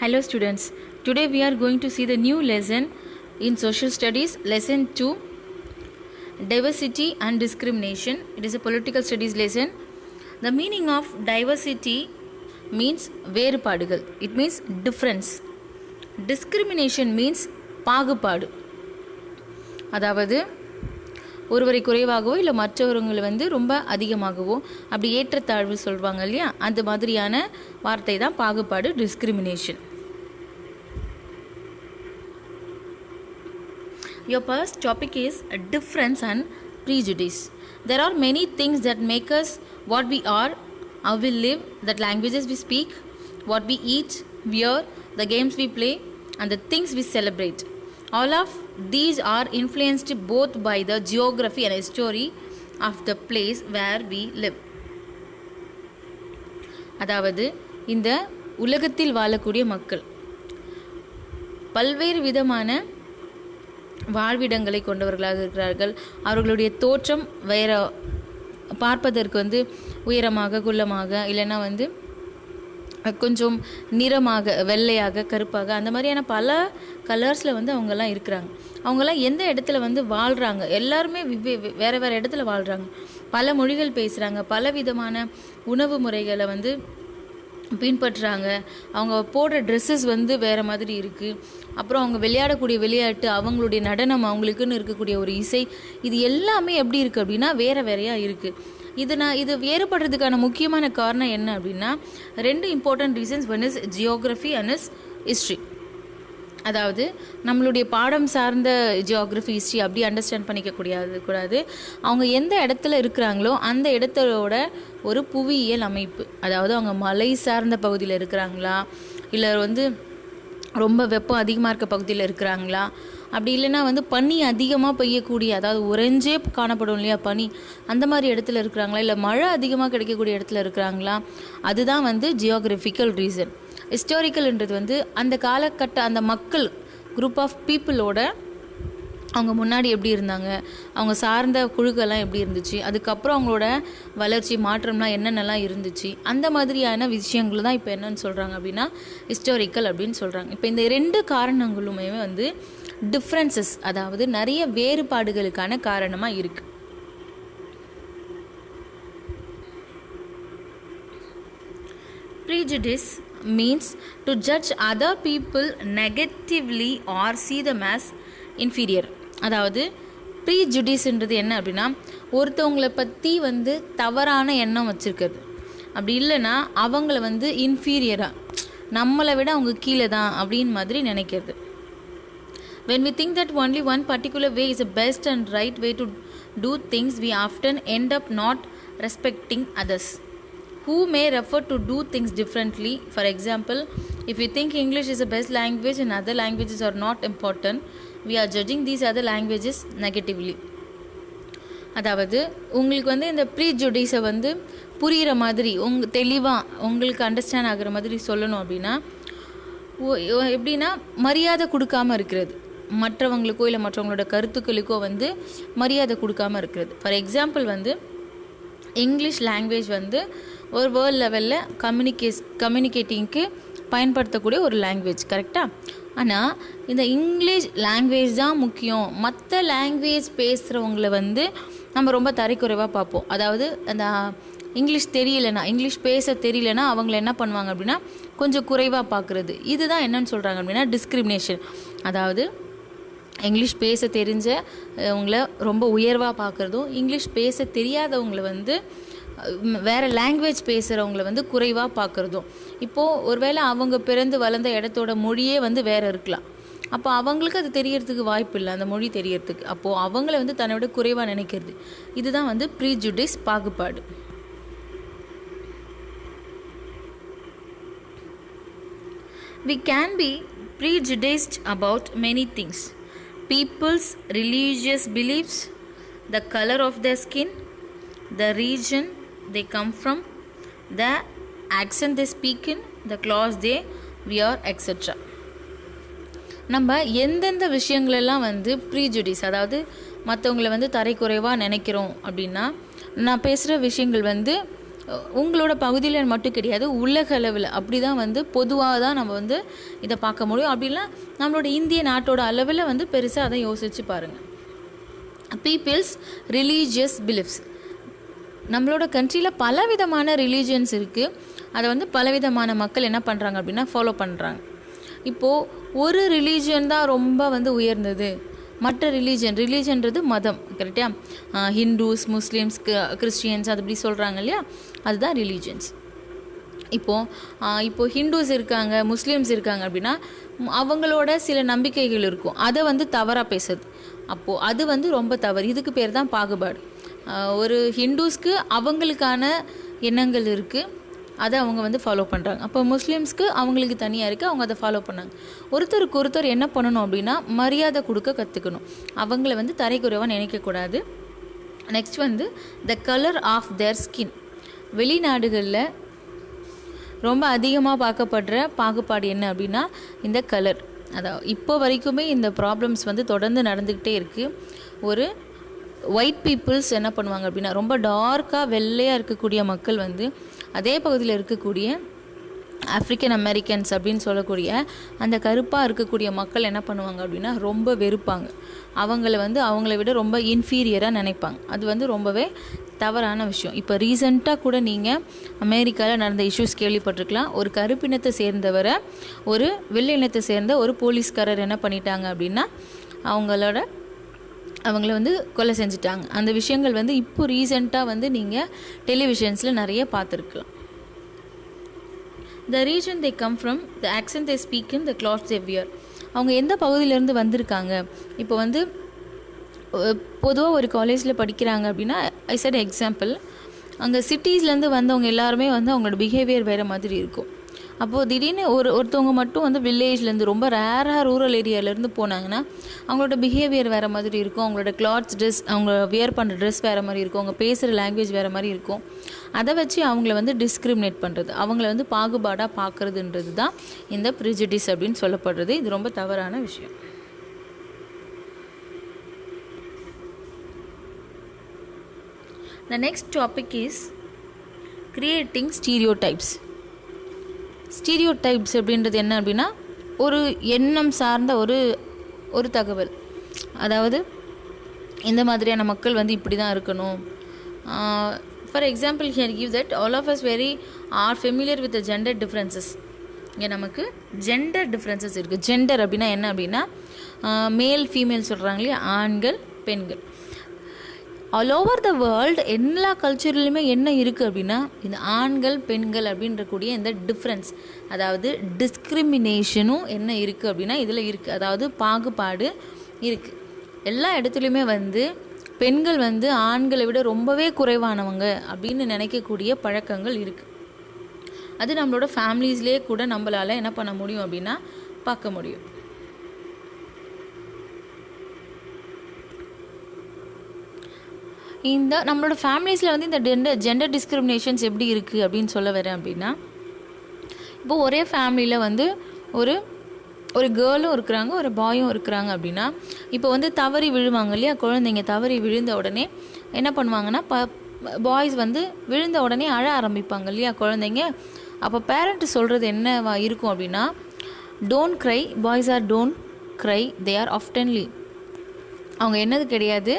Hello students, today we are going to see the new lesson in social studies, lesson 2, diversity and discrimination. It is a political studies lesson. The meaning of diversity means வேறுபாடுகள். It means difference. Discrimination means பாகுபாடு. அதாவது ஒருவரை குறைவாகவோ இல்லை மற்றவர்களை ரொம்ப அதிகமாகவோ அப்படி ஏற்றத்தாழ்வு சொல்வாங்க இல்லையா, அந்த மாதிரியான வார்த்தை தான் பாகுபாடு, discrimination. Your first topic is difference and prejudice. There are many things that make us what we are, how we live, the languages we speak, what we eat, wear, the games we play, and the things we celebrate. All of these are influenced both by the geography and history of the place where we live. அதாவது இந்த உலகத்தில் வாழக்கூடிய மக்கள் பல்வேறு விதமான வாழ்விடங்களை கொண்டவர்களாக இருக்கிறார்கள். அவர்களுடைய தோற்றம் வேற, பார்ப்பதற்கு உயரமாக, குள்ளமாக, இல்லைன்னா கொஞ்சம் நிறமாக, வெள்ளையாக, கருப்பாக, அந்த மாதிரியான பல கலர்ஸில் அவங்கெல்லாம் இருக்கிறாங்க. அவங்கெல்லாம் எந்த இடத்துல வாழ்கிறாங்க, எல்லாருமே வேறு வேறு இடத்துல வாழ்கிறாங்க, பல மொழிகள் பேசுகிறாங்க, பல விதமான உணவு முறைகளை பின்பற்றுறாங்க. அவங்க போடுற ட்ரெஸ்ஸஸ் வேறு மாதிரி இருக்குது. அப்புறம் அவங்க விளையாடக்கூடிய விளையாட்டு, அவங்களுடைய நடனம், அவங்களுக்குன்னு இருக்கக்கூடிய ஒரு இசை, இது எல்லாமே எப்படி இருக்குது அப்படின்னா வேறு வேறையாக இருக்குது. இது வேறுபடுறதுக்கான முக்கியமான காரணம் என்ன அப்படின்னா ரெண்டு important reasons. One is geography and is history. அதாவது நம்மளுடைய பாடம் சார்ந்த ஜியோகிரஃபி, ஹிஸ்ட்ரி அப்படி அண்டர்ஸ்டாண்ட் கூடாது. அவங்க எந்த இடத்துல இருக்கிறாங்களோ அந்த இடத்தோட ஒரு புவியியல் அமைப்பு, அதாவது அவங்க மலை சார்ந்த பகுதியில் இருக்கிறாங்களா, இல்லை ரொம்ப வெப்பம் அதிகமாக இருக்க பகுதியில் இருக்கிறாங்களா, அப்படி இல்லைன்னா பனி அதிகமாக பெய்யக்கூடிய, அதாவது உறைஞ்சே காணப்படும் இல்லையா பனி, அந்த மாதிரி இடத்துல இருக்கிறாங்களா, இல்லை மழை அதிகமாக கிடைக்கக்கூடிய இடத்துல இருக்கிறாங்களா, அதுதான் ஜியோகிராஃபிக்கல் ரீசன். ஹிஸ்டாரிக்கல்ன்றது அந்த காலகட்ட அந்த மக்கள் குரூப் ஆஃப் பீப்புளோட அவங்க முன்னாடி எப்படி இருந்தாங்க, அவங்க சார்ந்த குழுக்கெல்லாம் எப்படி இருந்துச்சு, அதுக்கப்புறம் அவங்களோட வளர்ச்சி மாற்றம்லாம் என்னென்னலாம் இருந்துச்சு, அந்த மாதிரியான விஷயங்கள் தான் இப்போ என்னன்னு சொல்கிறாங்க அப்படின்னா ஹிஸ்டாரிக்கல் அப்படின்னு சொல்கிறாங்க. இப்போ இந்த ரெண்டு காரணங்களுமே டிஃப்ரென்சஸ், அதாவது நிறைய வேறுபாடுகளுக்கான காரணமாக இருக்குது. Prejudice means to judge other people negatively or see them as inferior. அதாவது ப்ரீஜுடிஸ்ன்றது என்ன அப்படின்னா ஒருத்தவங்களை பற்றி தவறான எண்ணம் வச்சுருக்கிறது, அப்படி இல்லைன்னா அவங்கள இன்ஃபீரியராக, நம்மளை விட அவங்க கீழே தான் அப்படின்னு மாதிரி நினைக்கிறது. When we think that only one particular way is the best and right way to do things, we often end up not respecting others who may refer to do things differently. For example, if we think English is the best language and other languages are not important, we are judging these other languages negatively. அதாவது உங்களுக்கு இந்த ப்ரீஜுடிஸை புரிகிற மாதிரி தெளிவாக உங்களுக்கு understand ஆகிற மாதிரி சொல்லணும் அப்படின்னா எப்படின்னா மரியாதை கொடுக்காமல் இருக்கிறது, மற்றவங்களுக்கோ இல்லை மற்றவங்களோட கருத்துக்களுக்கோ மரியாதை கொடுக்காமல் இருக்கிறது. ஃபார் எக்ஸாம்பிள் இங்கிலீஷ் லாங்குவேஜ் ஒரு வேர்ல்ட் லெவலில் கம்யூனிகேட்டிங்க்கு பயன்படுத்தக்கூடிய ஒரு லாங்குவேஜ், கரெக்டாக? ஆனால் இந்த இங்கிலீஷ் லாங்குவேஜ் தான் முக்கியம், மற்ற லாங்குவேஜ் பேசுகிறவங்கள நம்ம ரொம்ப தரைக்குறைவாக பார்ப்போம். அதாவது அந்த இங்கிலீஷ் தெரியலைன்னா, இங்கிலீஷ் பேச தெரியலனா அவங்கள என்ன பண்ணுவாங்க அப்படின்னா கொஞ்சம் குறைவாக பார்க்குறது. இதுதான் என்னன்னு சொல்கிறாங்க அப்படின்னா டிஸ்கிரிமினேஷன். அதாவது இங்கிலீஷ் பேச தெரிஞ்சவங்கள ரொம்ப உயர்வாக பார்க்குறதும், இங்கிலீஷ் பேச தெரியாதவங்களை வேறு லாங்குவேஜ் பேசுகிறவங்கள குறைவாக பார்க்குறதும். இப்போது ஒருவேளை அவங்க பிறந்து வளர்ந்த இடத்தோட மொழியே வேறு இருக்கலாம், அப்போ அவங்களுக்கு அது தெரியறதுக்கு வாய்ப்பு இல்லை, அந்த மொழி தெரியறதுக்கு. அப்போது அவங்கள தன்னை விட குறைவாக நினைக்கிறது. இதுதான் ப்ரீஜுடிஸ், பாகுபாடு. We can be prejudiced about many things: people's religious beliefs, the color of their skin, the region they come from, the accent they speak in, the clothes they wear, etc. நம்ம எந்தெந்த விஷயங்களெல்லாம் prejudice, அதாவது மற்றவங்களை தரைக்குறைவாக நினைக்கிறோம் அப்படின்னா, நான் பேசுகிற விஷயங்கள் உங்களோட பகுதியில் மட்டும் கிடையாது, உலக அளவில் அப்படி தான் வந்து பொதுவாக தான் நம்ம வந்து இதை பார்க்க முடியும். அப்படிலாம் நம்மளோட இந்திய நாட்டோட அளவில் வந்து பெருசாக அதை யோசித்து பாருங்கள். People's religious beliefs. நம்மளோட கண்ட்ரியில் பலவிதமான ரிலீஜியன்ஸ் இருக்குது. அதை வந்து பலவிதமான மக்கள் என்ன பண்ணுறாங்க அப்படின்னா ஃபாலோ பண்ணுறாங்க. இப்போது ஒரு ரிலீஜியன் தான் ரொம்ப வந்து உயர்ந்தது, மற்ற ரிலீஜன்றது மதம், கரெக்டாக? ஹிந்துஸ், முஸ்லீம்ஸ், கிறிஸ்டியன்ஸ் அது இப்படி சொல்கிறாங்க இல்லையா, அதுதான் ரிலீஜன்ஸ். இப்போது ஹிந்துஸ் இருக்காங்க, முஸ்லீம்ஸ் இருக்காங்க அப்படின்னா அவங்களோட சில நம்பிக்கைகள் இருக்கும், அதை வந்து தவறாக பேசுறது. அப்போது அது வந்து ரொம்ப தவறு. இதுக்கு பேர் தான் பாகுபாடு. ஒரு ஹிந்துஸ்க்கு அவங்களுக்கான எண்ணங்கள் இருக்குது, அதை அவங்க வந்து ஃபாலோ பண்ணுறாங்க. அப்போ முஸ்லீம்ஸ்க்கு அவங்களுக்கு தனியாக இருக்குது, அவங்க அதை ஃபாலோ பண்ணாங்க. ஒருத்தருக்கு ஒருத்தர் என்ன பண்ணணும் அப்படின்னா மரியாதை கொடுக்க கற்றுக்கணும். அவங்கள வந்து தரைக்குறைவாக நினைக்கக்கூடாது. நெக்ஸ்ட் வந்து the colour of their skin. வெளிநாடுகளில் ரொம்ப அதிகமாக பார்க்கப்படுற பாகுபாடு என்ன அப்படின்னா இந்த கலர். அதாவது இப்போ வரைக்குமே இந்த ப்ராப்ளம்ஸ் வந்து தொடர்ந்து நடந்துக்கிட்டே இருக்குது. ஒரு ஒயிட் பீப்புள்ஸ் என்ன பண்ணுவாங்க அப்படின்னா ரொம்ப டார்க்காக வெள்ளையாக இருக்கக்கூடிய மக்கள் வந்து அதே பகுதியில் இருக்கக்கூடிய ஆஃப்ரிக்கன் அமெரிக்கன்ஸ் அப்படின்னு சொல்லக்கூடிய அந்த கருப்பாக இருக்கக்கூடிய மக்கள் என்ன பண்ணுவாங்க அப்படின்னா ரொம்ப வெறுப்பாங்க. அவங்கள விட ரொம்ப இன்ஃபீரியராக நினைப்பாங்க. அது வந்து ரொம்பவே தவறான விஷயம். இப்போ ரீசெண்டாக கூட நீங்கள் அமெரிக்காவில் நடந்த இஷ்யூஸ் கேள்விப்பட்டிருக்கலாம். ஒரு கருப்பினத்தை சேர்ந்தவரை ஒரு வெள்ளை இனத்தை சேர்ந்த ஒரு போலீஸ்காரர் என்ன பண்ணிட்டாங்க அப்படின்னா அவங்கள வந்து கொலை செஞ்சுட்டாங்க. அந்த விஷயங்கள் வந்து இப்போ ரீசெண்டாக வந்து நீங்கள் டெலிவிஷன்ஸில் நிறைய பார்த்துருக்கலாம். The region they come from, the accent they speak in, the clothes they wear. அவங்க எந்த பகுதியிலேருந்து வந்திருக்காங்க. இப்போ வந்து பொதுவாக ஒரு காலேஜில் படிக்கிறாங்க அப்படின்னா ஐ செட் எக்ஸாம்பிள், அங்கே சிட்டிஸ்லேருந்து வந்தவங்க எல்லாருமே வந்து அவங்களோட பிஹேவியர் வேறு மாதிரி இருக்கும். அப்போது திடீர்னு ஒருத்தவங்க மட்டும் வந்து வில்லேஜ்லேருந்து ரொம்ப ரேராக ரூரல் ஏரியாவிலேருந்து போனாங்கன்னா அவங்களோட பிஹேவியர் வேறு மாதிரி இருக்கும். அவங்களோட கிளாத்ஸ், ட்ரெஸ், அவங்க வியர் பண்ணுற ட்ரெஸ் வேறு மாதிரி இருக்கும். அவங்க பேசுகிற லாங்குவேஜ் வேறு மாதிரி இருக்கும். அதை வச்சு அவங்கள வந்து டிஸ்கிரிமினேட் பண்ணுறது, அவங்கள வந்து பாகுபாடாக பார்க்குறதுன்றது தான் இந்த ப்ரிஜுடிஸ் அப்படின்னு சொல்லப்படுறது. இது ரொம்ப தவறான விஷயம். The next topic is creating stereotypes. Stereotypes அப்படின்றது என்ன அப்படின்னா ஒரு எண்ணம் சார்ந்த ஒரு தகவல். அதாவது இந்த மாதிரியான மக்கள் வந்து இப்படி தான் இருக்கணும். For example here give that all of us are familiar with gender differences. இங்கே நமக்கு ஜெண்டர் டிஃப்ரென்சஸ் இருக்குது. ஜெண்டர் அப்படின்னா என்ன அப்படின்னா மேல் ஃபீமேல் சொல்கிறாங்க இல்லையா, ஆண்கள் பெண்கள். ஆல் ஓவர் த வேர்ல்டு எல்லா கல்ச்சர்லையுமே என்ன இருக்குது அப்படின்னா இந்த ஆண்கள் பெண்கள் அப்படின்றக்கூடிய இந்த டிஃப்ரென்ஸ், அதாவது டிஸ்கிரிமினேஷனும் என்ன இருக்குது அப்படின்னா இதில் இருக்குது. அதாவது பாகுபாடு இருக்குது. எல்லா இடத்துலையுமே வந்து பெண்கள் வந்து ஆண்களை விட ரொம்பவே குறைவானவங்க அப்படின்னு நினைக்கக்கூடிய பழக்கங்கள் இருக்குது. அது நம்மளோட ஃபேமிலிஸ்லேயே கூட நம்மளால் என்ன பண்ண முடியும் அப்படின்னா பார்க்க முடியும். இந்த நம்மளோட ஃபேமிலிஸில் வந்து இந்த ஜெண்டர் டிஸ்கிரிமினேஷன்ஸ் எப்படி இருக்குது அப்படின்னு சொல்ல வரேன் அப்படின்னா, இப்போது ஒரே ஃபேமிலியில் வந்து ஒரு கேர்ளும் இருக்கிறாங்க, ஒரு பாயும் இருக்கிறாங்க அப்படின்னா, இப்போ வந்து தவறி விழுவாங்க இல்லையா, குழந்தைங்க தவறி விழுந்த உடனே என்ன பண்ணுவாங்கன்னா பாய்ஸ் வந்து விழுந்த உடனே அழ ஆரம்பிப்பாங்க இல்லையா குழந்தைங்க. அப்போ பேரண்ட் சொல்கிறது என்னவா இருக்கும் அப்படின்னா, don't cry, boys are don't cry, they are oftenly. அவங்க என்னது கிடையாது,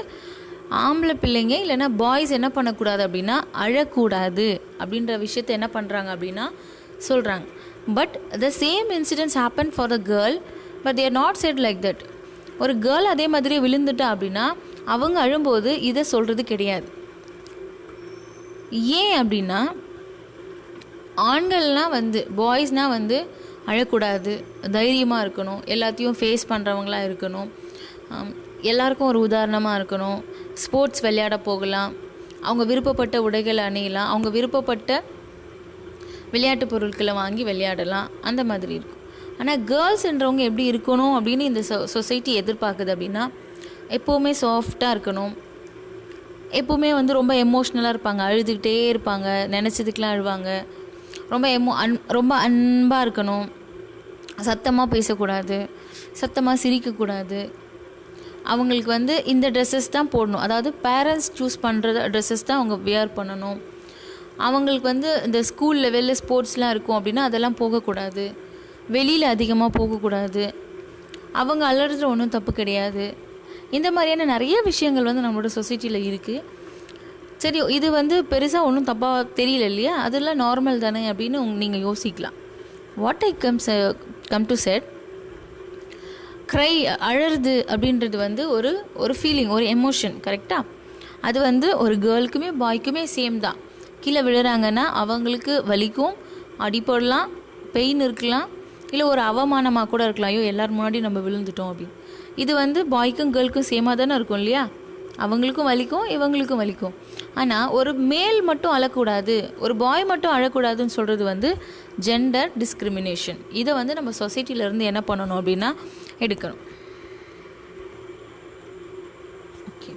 ஆம்பளை பிள்ளைங்க இல்லைன்னா பாய்ஸ் என்ன பண்ணக்கூடாது அப்படின்னா அழக்கூடாது அப்படின்ற விஷயத்தை என்ன பண்ணுறாங்க அப்படின்னா சொல்கிறாங்க. But the same incidents happen for the girl, but they are not set like that. ஒரு கேர்ள் அதே மாதிரி விழுந்துட்டா அப்படின்னா அவங்க அழும்போது இதை சொல்கிறது கிடையாது. ஏன் அப்படின்னா ஆண்கள்னால் வந்து பாய்ஸ்னால் வந்து அழக்கூடாது, தைரியமாக இருக்கணும், எல்லாத்தையும் ஃபேஸ் பண்ணுறவங்களாக இருக்கணும், எல்லாருக்கும் ஒரு உதாரணமாக இருக்கணும், ஸ்போர்ட்ஸ் விளையாட போகலாம், அவங்க விருப்பப்பட்ட உடைகளை அணியலாம், அவங்க விருப்பப்பட்ட விளையாட்டு பொருட்களை வாங்கி விளையாடலாம், அந்த மாதிரி இருக்கும். ஆனால் கேர்ள்ஸ்ன்றவங்க எப்படி இருக்கணும் அப்படின்னு இந்த சொசைட்டி எதிர்பார்க்குது அப்படின்னா எப்போவுமே சாஃப்டாக இருக்கணும், எப்போவுமே வந்து ரொம்ப எமோஷ்னலாக இருப்பாங்க, அழுதுகிட்டே இருப்பாங்க, நினச்சதுக்கெலாம் அழுவாங்க, ரொம்ப அன்பாக இருக்கணும், சத்தமாக பேசக்கூடாது, சத்தமாக சிரிக்கக்கூடாது, அவங்களுக்கு வந்து இந்த ட்ரெஸ்ஸஸ் தான் போடணும், அதாவது பேரண்ட்ஸ் சூஸ் பண்ணுற ட்ரெஸ்ஸஸ் தான் அவங்க வியர் பண்ணணும், அவங்களுக்கு வந்து இந்த ஸ்கூல் லெவலில் ஸ்போர்ட்ஸ்லாம் இருக்கும் அப்படின்னா அதெல்லாம் போகக்கூடாது, வெளியில் அதிகமாக போகக்கூடாது, அவங்க அலறதுல ஒன்றும் தப்பு கிடையாது. இந்த மாதிரியான நிறைய விஷயங்கள் வந்து நம்மளோட சொசைட்டியில் இருக்குது. சரி, இது வந்து பெருசாக ஒன்றும் தப்பாக தெரியல இல்லையா, அதெல்லாம் நார்மல் தானே அப்படின்னு நீங்கள் யோசிக்கலாம். What I come to said, cry அழறது அப்படின்றது வந்து ஒரு ஃபீலிங், ஒரு எமோஷன், கரெக்டாக? அது வந்து ஒரு கேர்ளுக்குமே பாய்க்குமே சேம் தான். கீழே விழுறாங்கன்னா அவங்களுக்கு வலிக்கும், அடிப்படலாம், பெயின் இருக்கலாம், இல்லை ஒரு அவமானமாக கூட இருக்கலாம், ஐயோ எல்லோரும் முன்னாடி நம்ம விழுந்துட்டோம் அப்படின்னு. இது வந்து பாய்க்கும் கேர்ளுக்கும் சேமாக தானே இருக்கும் இல்லையா, அவங்களுக்கும் வலிக்கும் இவங்களுக்கும் வலிக்கும். ஆனால் ஒரு மேல் மட்டும் அழக்கூடாது, ஒரு பாய் மட்டும் அழக்கூடாதுன்னு சொல்கிறது வந்து ஜெண்டர் டிஸ்கிரிமினேஷன். இதை வந்து நம்ம சொசைட்டியிலேருந்து என்ன பண்ணணும் அப்படின்னா எடுக்கணும். Okay,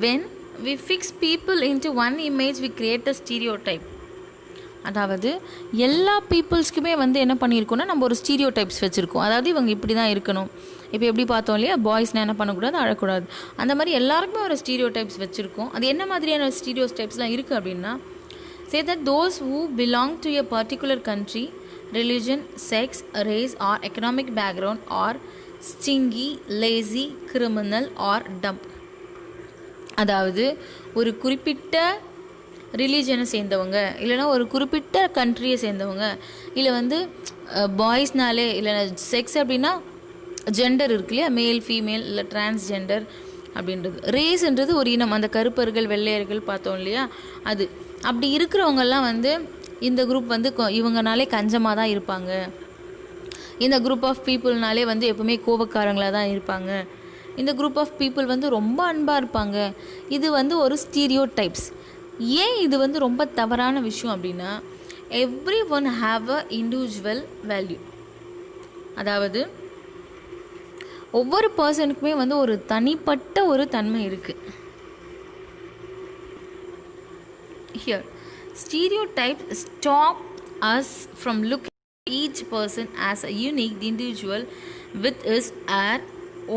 when we fix people into one image we create a stereotype. அதாவது எல்லா பீப்புள்ஸ்க்குமே வந்து என்ன பண்ணியிருக்கோன்னா நம்ம ஒரு ஸ்டீரியோ டைப்ஸ் வச்சுருக்கோம். அதாவது இவங்க இப்படி தான் இருக்கணும். இப்போ எப்படி பார்த்தோம் இல்லையா, பாய்ஸ்னால் என்ன பண்ணக்கூடாது, அழக்கூடாது, அந்த மாதிரி எல்லாருக்குமே ஒரு ஸ்டீரியோ டைப்ஸ் வச்சுருக்கோம். அது என்ன மாதிரியான ஸ்டீரியோ டைப்ஸ்லாம் இருக்குது அப்படின்னா, say that those who belong to a particular country, religion, sex, race or economic background are stingy, lazy, criminal or dumb. அதாவது ஒரு குறிப்பிட்ட ரிலீஜனை சேர்ந்தவங்க, இல்லைனா ஒரு குறிப்பிட்ட கண்ட்ரியை சேர்ந்தவங்க, இல்லை வந்து பாய்ஸ்னாலே, இல்லை செக்ஸ் அப்படின்னா ஜெண்டர் இருக்கு இல்லையா, மேல் ஃபீமேல் இல்லை டிரான்ஸ்ஜெண்டர் அப்படின்றது. ரேஸ்ன்றது ஒரு இனம், அந்த கருப்பர்கள் வெள்ளையர்கள் பார்த்தோம் இல்லையா, அது அப்படி இருக்கிறவங்கெல்லாம் வந்து இந்த குரூப் வந்து இவங்கனாலே கஞ்சமாக தான் இருப்பாங்க, இந்த குரூப் ஆஃப் பீப்புள்னாலே வந்து எப்பவுமே கோபக்காரங்களாக தான் இருப்பாங்க, இந்த குரூப் ஆஃப் பீப்புள் வந்து ரொம்ப அன்பாக இருப்பாங்க. இது வந்து ஒரு ஸ்டீரியோ டைப்ஸ். ஏன் இது வந்து ரொம்ப தவறான விஷயம் அப்படின்னா, every one have a individual value. அதாவது ஒவ்வொரு பர்சனுக்குமே வந்து ஒரு தனிப்பட்ட ஒரு தன்மை இருக்குது. Here stereotypes stop us from looking at each person as a unique individual with his or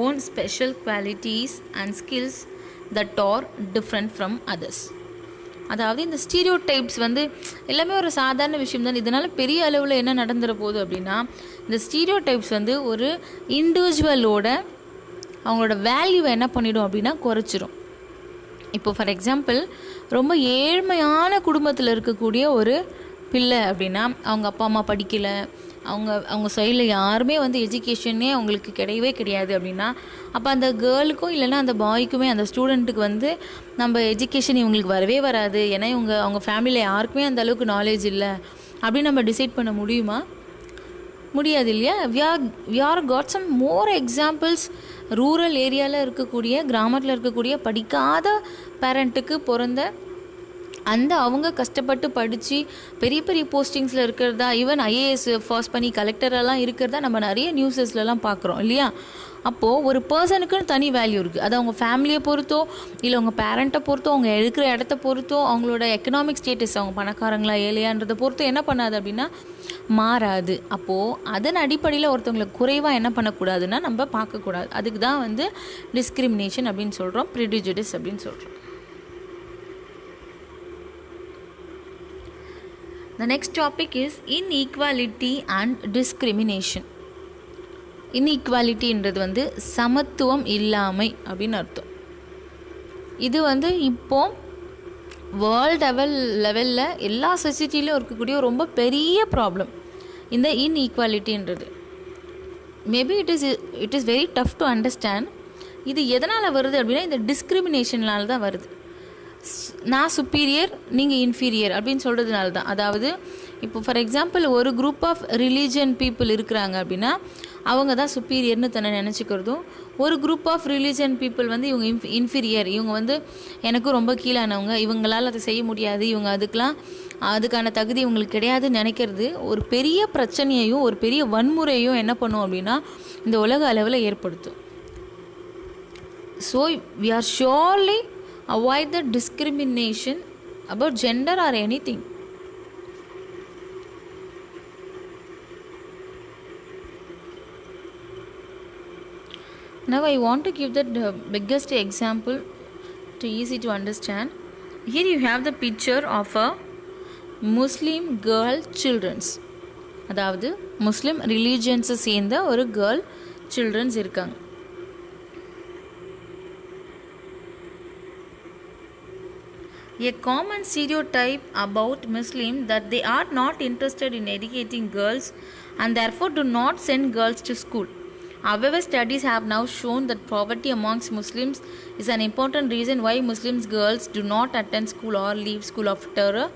own special qualities and skills that are different from others. அதாவது இந்த ஸ்டீரியோ டைப்ஸ் வந்து எல்லாமே ஒரு சாதாரண விஷயம் தான். இதனால் பெரிய அளவில் என்ன நடந்துட போகுது அப்படின்னா, இந்த ஸ்டீரியோ டைப்ஸ் வந்து ஒரு இண்டிவிஜுவலோட அவங்களோட வேல்யூவை என்ன பண்ணிடும் அப்படின்னா குறைச்சிரும். இப்போ ஃபார் எக்ஸாம்பிள், ரொம்ப ஏழ்மையான குடும்பத்தில் இருக்கக்கூடிய ஒரு பிள்ளை அப்படின்னா, அவங்க அப்பா அம்மா படிக்கலை, அவங்க சைடில் யாருமே வந்து எஜுகேஷனே அவங்களுக்கு கிடையவே கிடையாது அப்படின்னா, அப்போ அந்த கேர்ளுக்கும் இல்லைன்னா அந்த பாய்க்குமே, அந்த ஸ்டூடெண்ட்டுக்கு வந்து நம்ம எஜுகேஷன் இவங்களுக்கு வரவே வராது, ஏன்னா அவங்க ஃபேமிலியில் யாருக்குமே அந்த அளவுக்கு நாலேஜ் இல்லை அப்படின்னு நம்ம டிசைட் பண்ண முடியுமா? முடியாது இல்லையா? We are got some more examples. Rural ஏரியாவில் இருக்கக்கூடிய, கிராமத்தில் இருக்கக்கூடிய படிக்காத பேரண்ட்டுக்கு பிறந்த அந்த அவங்க கஷ்டப்பட்டு படித்து பெரிய பெரிய போஸ்டிங்ஸில் இருக்கிறதா, ஈவன் ஐஏஎஸ் பாஸ் பண்ணி கலெக்டரெல்லாம் இருக்கிறதா நம்ம நிறைய நியூஸஸ்லாம் பார்க்குறோம் இல்லையா? அப்போது ஒரு பர்சனுக்குன்னு தனி வேல்யூ இருக்குது. அது அவங்க ஃபேமிலியை பொறுத்தோ, இல்லை அவங்க பேரண்ட்டை பொறுத்தோ, அவங்க இருக்கிற இடத்த பொறுத்தோ, அவங்களோட எக்கனாமிக் ஸ்டேட்டஸ், அவங்க பணக்காரங்களா ஏழையான்றதை பொறுத்தோ என்ன பண்ணாது அப்படின்னா மாறாது. அப்போது அதன் அடிப்படையில் ஒருத்தவங்களை குறைவாக என்ன பண்ணக்கூடாதுன்னா நம்ம பார்க்கக்கூடாது. அதுக்கு தான் வந்து டிஸ்கிரிமினேஷன் அப்படின்னு சொல்கிறோம், ப்ரிஜுடிஸ் அப்படின்னு சொல்கிறோம். The next topic is inequality and discrimination. இன்இக்வாலிட்டின்றது வந்து சமத்துவம் இல்லாமை அப்படின்னு அர்த்தம். இது வந்து இப்போ வேர்ல்டு லெவலில் எல்லா சொசைட்டிலையும் இருக்கக்கூடிய ரொம்ப பெரிய ப்ராப்ளம் இந்த இன்இக்வாலிட்டின்றது. Maybe it is very tough to understand. இது எதனால் வருது அப்படின்னா, இந்த டிஸ்கிரிமினேஷனால் தான் வருது. நான் சுப்பீரியர், நீங்கள் இன்ஃபீரியர் அப்படின்னு சொல்கிறதுனால தான். அதாவது இப்போ ஃபார் எக்ஸாம்பிள், ஒரு குரூப் ஆஃப் ரிலீஜியன் பீப்புள் இருக்கிறாங்க அப்படின்னா அவங்க தான் சுப்பீரியர்னு தன்னை நினச்சிக்கிறதும், ஒரு குரூப் ஆஃப் ரிலீஜியன் பீப்புள் வந்து இவங்க இன்ஃபீரியர், இவங்க வந்து எனக்கும் ரொம்ப கீழானவங்க, இவங்களால் அதை செய்ய முடியாது, இவங்க அதுக்கான தகுதி இவங்களுக்கு கிடையாதுன்னு நினைக்கிறது ஒரு பெரிய பிரச்சனையையும் ஒரு பெரிய வன்முறையும் என்ன பண்ணும் அப்படின்னா இந்த உலக அளவில் ஏற்படுத்தும். So we are surely avoid the discrimination about gender or anything. Now I want to give the biggest example to easy to understand. Here you have the picture of a Muslim girl childrens, அதாவது Muslim ரிலீஜியன்ஸை சேர்ந்த ஒரு girl childrens இருக்காங்க. A common stereotype about Muslims that they are not interested in educating girls and therefore do not send girls to school. However, studies have now shown that poverty amongst Muslims is an important reason why Muslim girls do not attend school or leave school after a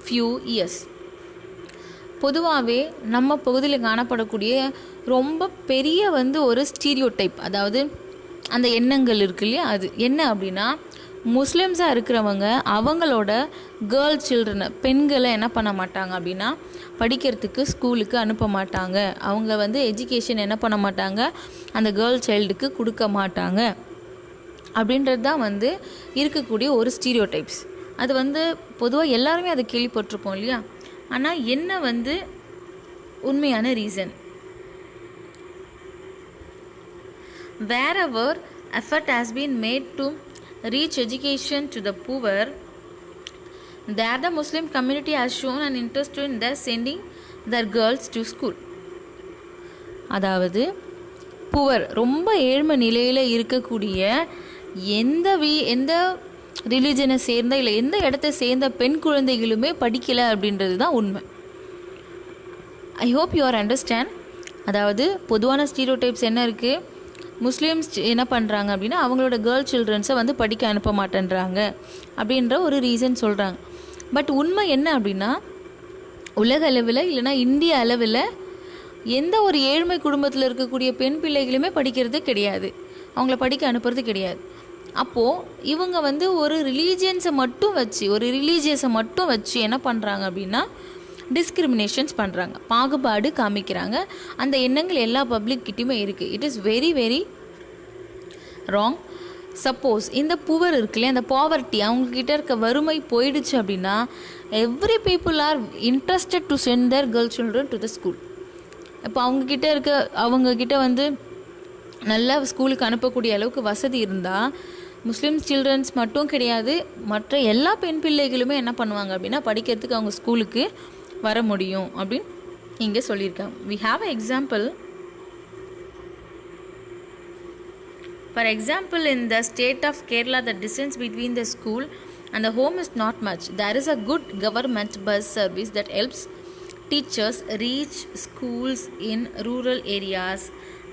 few years. பொதுவாகவே நம்ம பகுதியில் காணப்படக்கூடிய ரொம்ப பெரிய ஒரு stereotype, அதாவது அந்த எண்ணங்கள் இருக்கு இல்லையா, அது என்ன அப்படின்னா, முஸ்லிம்ஸாக இருக்கிறவங்க அவங்களோட கேர்ள் சில்ட்ரனை, பெண்களை என்ன பண்ண மாட்டாங்க அப்படின்னா படிக்கிறதுக்கு ஸ்கூலுக்கு அனுப்ப மாட்டாங்க. அவங்க எஜுகேஷன் என்ன பண்ண மாட்டாங்க, அந்த கேர்ள் சைல்டுக்கு கொடுக்க மாட்டாங்க அப்படின்றது தான் இருக்கக்கூடிய ஒரு ஸ்டீரியோடைப்ஸ். அது பொதுவாக எல்லாருமே அதை கேள்விப்பட்டிருப்போம் இல்லையா. ஆனால் என்ன உண்மையான reason? wherever effort has been made to reach education to the poor, there the Muslim community has shown an interest in their sending their girls to school. அதாவது புவர், ரொம்ப ஏழ்மை நிலையில் இருக்கக்கூடிய எந்த ரிலிஜனை சேர்ந்த இல்லை எந்த இடத்த சேர்ந்த பெண் குழந்தைகளுமே படிக்கலை அப்படின்றது தான் உண்மை. I hope you are understand. அதாவது பொதுவான ஸ்டீரியோடைப்ஸ் என்ன இருக்குது, முஸ்லீம்ஸ் என்ன பண்ணுறாங்க அப்படின்னா அவங்களோட கேர்ள் சில்ட்ரன்ஸை படிக்க அனுப்ப மாட்டேன்றாங்க அப்படின்ற ஒரு ரீசன் சொல்கிறாங்க. பட் உண்மை என்ன அப்படின்னா, உலக அளவில் இல்லைனா இந்திய அளவில் எந்த ஒரு ஏழ்மை குடும்பத்தில் இருக்கக்கூடிய பெண் பிள்ளைகளுமே படிக்கிறது கிடையாது, அவங்கள படிக்க அனுப்புறது கிடையாது. அப்போது இவங்க ஒரு ரிலீஜியஸை மட்டும் வச்சு என்ன பண்ணுறாங்க அப்படின்னா டிஸ்கிரிமினேஷன்ஸ் பண்ணுறாங்க, பாகுபாடு காமிக்கிறாங்க. அந்த எண்ணங்கள் எல்லா பப்ளிக் கிட்டையுமே இருக்குது. It is very very wrong. Suppose இந்த புவர் இருக்குல்லையே, அந்த பாவர்ட்டி, அவங்கக்கிட்ட இருக்க வறுமை போயிடுச்சு அப்படின்னா every people are interested to send their girl children to the school. இப்போ அவங்கக்கிட்ட நல்லா ஸ்கூலுக்கு அனுப்பக்கூடிய அளவுக்கு வசதி இருந்தால் முஸ்லீம் சில்ட்ரன்ஸ் மட்டும் கிடையாது, மற்ற எல்லா பெண் பிள்ளைகளுமே என்ன பண்ணுவாங்க அப்படின்னா படிக்கிறதுக்கு அவங்க ஸ்கூலுக்கு வர முடியும் அப்படின்னு இங்கே சொல்லியிருக்காங்க. we have an example. For example, in the state of Kerala, the distance between the school and the home is not much. There is a good government bus service that helps teachers reach schools in rural areas,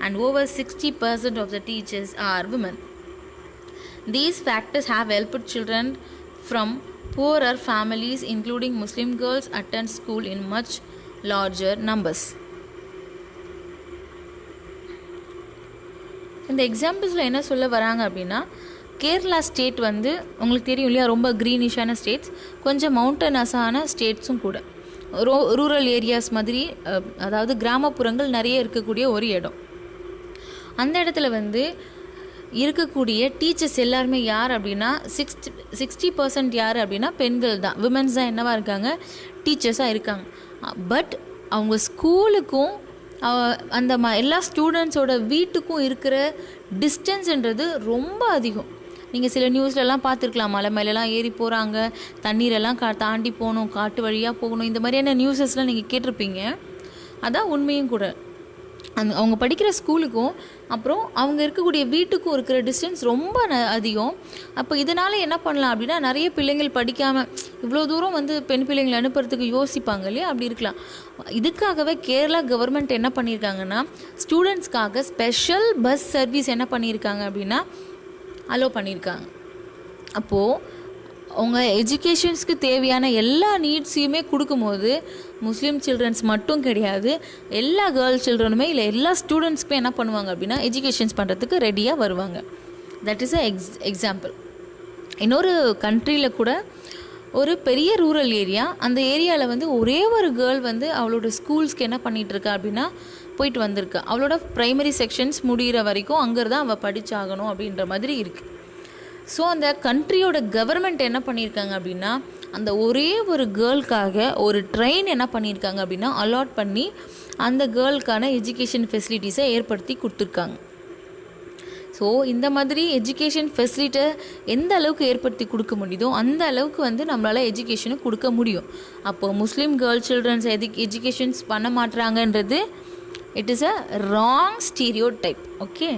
and over 60% of the teachers are women. These factors have helped children from poorer families, including Muslim girls, attend school in much larger numbers. இந்த எக்ஸாம்பிள்ஸில் என்ன சொல்ல வராங்க அப்படின்னா, Kerala state உங்களுக்கு தெரியும் இல்லையா, ரொம்ப க்ரீனிஷான states, கொஞ்சம் மவுண்டனஸான ஸ்டேட்ஸும் கூட, ரூரல் ஏரியாஸ் மாதிரி, அதாவது கிராமப்புறங்கள் நிறைய இருக்கக்கூடிய ஒரு இடம். அந்த இடத்துல இருக்கக்கூடிய டீச்சர்ஸ் எல்லாருமே யார் அப்படின்னா 60% யார் அப்படின்னா பெண்கள் தான், விமென்ஸ் தான் என்னவாக இருக்காங்க, டீச்சர்ஸாக இருக்காங்க. பட் அவங்க ஸ்கூலுக்கும் அந்த எல்லா ஸ்டூடெண்ட்ஸோட வீட்டுக்கும் இருக்கிற டிஸ்டன்ஸுன்றது ரொம்ப அதிகம். நீங்கள் சில நியூஸ்லலாம் பார்த்துருக்கலாம், மலை மேலெலாம் ஏறி போகிறாங்க, தண்ணீரெல்லாம் தாண்டி போகணும், காட்டு வழியாக போகணும், இந்த மாதிரியான நியூஸஸ்லாம் நீங்கள் கேட்டிருப்பீங்க. அதான் உண்மையும் கூட. அவங்க படிக்கிற ஸ்கூலுக்கும் அப்புறம் அவங்க இருக்கக்கூடிய வீட்டுக்கும் இருக்கிற டிஸ்டன்ஸ் ரொம்ப அதிகம். அப்போ இதனால் என்ன பண்ணலாம் அப்படின்னா, நிறைய பிள்ளைங்கள் படிக்காமல் இவ்வளோ தூரம் பெண் பிள்ளைங்களை அனுப்புறதுக்கு யோசிப்பாங்க இல்லையா, அப்படி இருக்கலாம். இதுக்காகவே கேரளா கவர்மெண்ட் என்ன பண்ணியிருக்காங்கன்னா, ஸ்டூடெண்ட்ஸ்க்காக ஸ்பெஷல் பஸ் சர்வீஸ் என்ன பண்ணியிருக்காங்க அப்படின்னா அலோவ் பண்ணியிருக்காங்க. அப்போது அவங்க எஜுகேஷன்ஸ்க்கு தேவையான எல்லா நீட்ஸையுமே கொடுக்கும்போது முஸ்லீம் சில்ட்ரன்ஸ் மட்டும் கிடையாது, எல்லா கேர்ள் சில்ட்ரனுமே இல்லை எல்லா ஸ்டூடெண்ட்ஸ்க்குமே என்ன பண்ணுவாங்க அப்படின்னா எஜுகேஷன்ஸ் பண்ணுறதுக்கு ரெடியாக வருவாங்க. That is a example. இன்னொரு கண்ட்ரியில் கூட ஒரு பெரிய ரூரல் ஏரியா, அந்த ஏரியாவில் ஒரே ஒரு கேர்ள் அவளோட ஸ்கூல்ஸ்க்கு என்ன பண்ணிகிட்ருக்கா அப்படின்னா போயிட்டு வந்திருக்கா. அவளோட ப்ரைமரி செக்ஷன்ஸ் முடிகிற வரைக்கும் அங்கே தான் அவள் படித்தாகணும் அப்படின்ற மாதிரி இருக்குது. ஸோ அந்த கண்ட்ரியோட கவர்மெண்ட் என்ன பண்ணியிருக்காங்க அப்படின்னா, அந்த ஒரே ஒரு கேர்ளுக்காக ஒரு ட்ரெயின் என்ன பண்ணியிருக்காங்க அப்படின்னா அலாட் பண்ணி அந்த கேர்ளுக்கான எஜுகேஷன் ஃபெசிலிட்டிஸை ஏற்படுத்தி கொடுத்துருக்காங்க. ஸோ இந்த மாதிரி எஜுகேஷன் ஃபெசிலிட்டை எந்த அளவுக்கு ஏற்படுத்தி கொடுக்க முடியுதோ அந்த அளவுக்கு வந்து நம்மளால் எஜுகேஷனை கொடுக்க முடியும். அப்போது முஸ்லீம் கேர்ள் சில்ட்ரன்ஸ் எஜுகேஷன்ஸ் பண்ண மாட்டுறாங்கன்றது it is a wrong stereotype. Okay,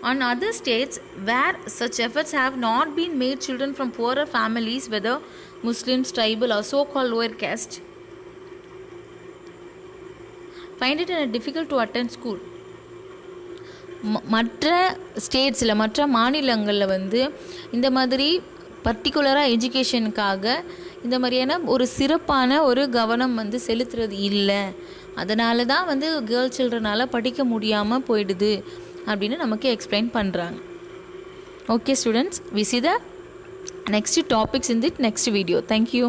on other states where such efforts have not been made, children from poorer families, whether Muslims, tribal or so-called lower caste, find it difficult to attend school. மற்ற ஸ்டேட்ஸில் மற்ற மாநிலங்களில் வந்து இந்த மாதிரி பர்டிகுலராக எஜுகேஷனுக்காக இந்த மாதிரியான ஒரு சிறப்பான ஒரு கவனம் வந்து செலுத்துறது இல்லை. அதனால தான் வந்து கேர்ள் சில்ட்ரனால் படிக்க முடியாமல் போயிடுது அப்படின்னு நமக்கு எக்ஸ்பிளைன் பண்ணுறாங்க. Okay students, we see the next topics in the next video. Thank you.